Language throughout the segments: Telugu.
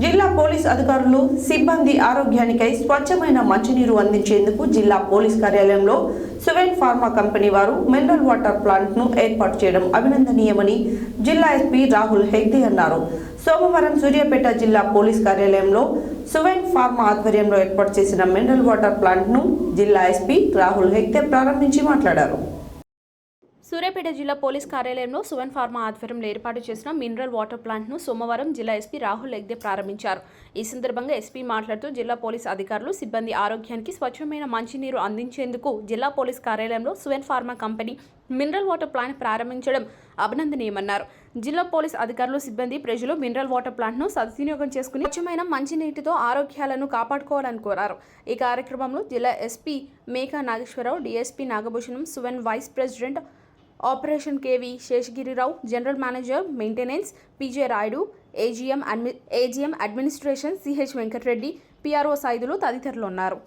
జిల్లా పోలీస్ అధికారులు సిబ్బంది ఆరోగ్యానికై స్వచ్ఛమైన మంచినీరు అందించేందుకు జిల్లా పోలీస్ కార్యాలయంలో సువెన్ ఫార్మా కంపెనీ వారు మినరల్ వాటర్ ప్లాంట్ ను ఏర్పాటు చేయడం అభినందనీయమని జిల్లా ఎస్పీ రాహుల్ హెగ్దే అన్నారు. సోమవారం సూర్యాపేట జిల్లా పోలీస్ కార్యాలయంలో సువెన్ ఫార్మా ఆధ్వర్యంలో ఏర్పాటు చేసిన మినరల్ వాటర్ ప్లాంట్ ను జిల్లా ఎస్పీ రాహుల్ హెగ్దే ప్రారంభించి మాట్లాడారు. సూర్యాపేట జిల్లా పోలీస్ కార్యాలయంలో సువెన్ ఫార్మా ఆధ్వర్యంలో ఏర్పాటు చేసిన మినరల్ వాటర్ ప్లాంట్ను సోమవారం జిల్లా ఎస్పీ రాహుల్ హెగ్దే ప్రారంభించారు. ఈ సందర్భంగా ఎస్పీ మాట్లాడుతూ జిల్లా పోలీస్ అధికారులు సిబ్బంది ఆరోగ్యానికి స్వచ్ఛమైన మంచినీరు అందించేందుకు జిల్లా పోలీస్ కార్యాలయంలో Suven pharma company mineral water plant ప్రారంభించడం అభినందనీయమన్నారు. జిల్లా పోలీస్ అధికారులు సిబ్బంది ప్రజలు మినరల్ వాటర్ ప్లాంట్ను సద్వినియోగం చేసుకుని స్వచ్ఛమైన మంచినీటితో ఆరోగ్యాలను కాపాడుకోవాలని కోరారు. ఈ కార్యక్రమంలో జిల్లా SP Meka Nageswararao, DSP Nagabhushanam, Suven vice president operation KV Seshagirirao, general manager maintenance PJ Rayudu, AGM administration CH Venkatareddy, PRO Saidulu తదితరులు ఉన్నారు.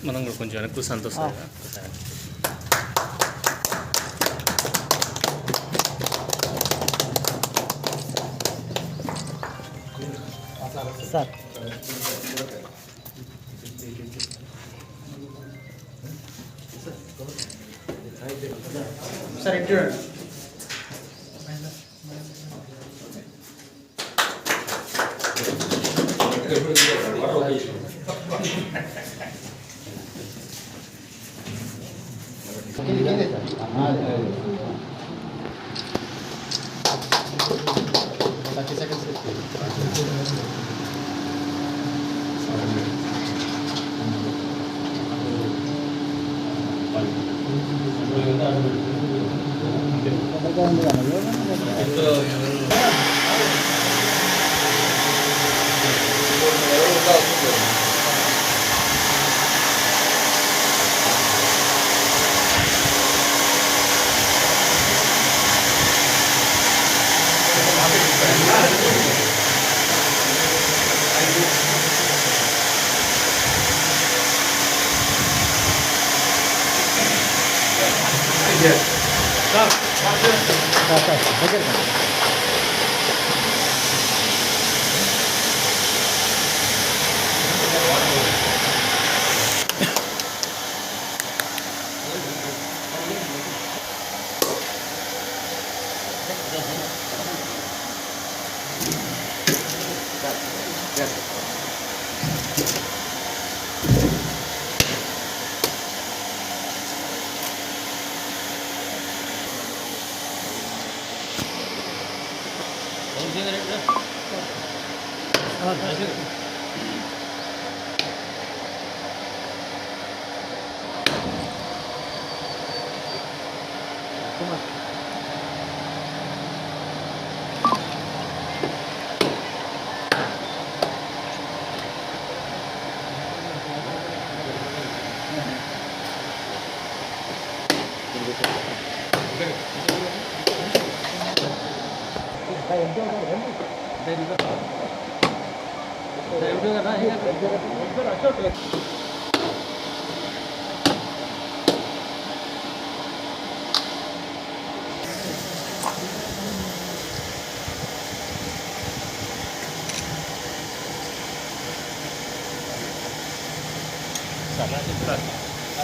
మనం కూడా కొంచెం వెనక్కు సంతోషం. సార్ సార్ ఇటు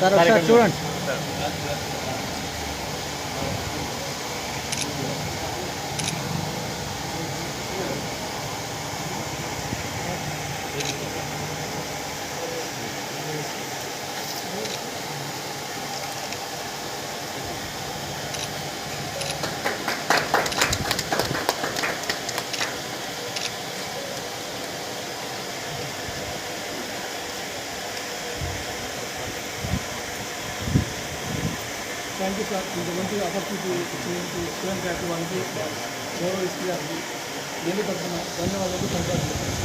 సార్ ఒకసారి చూడండి. Thank you sir. ఇంత మంచి ఆపర్చునిటీ ఇచ్చినందుకు స్టూడెంట్ యాక్ట్ వాళ్ళకి గౌరవ ఇస్తున్నారు. నేను తరఫున ధన్యవాదాలు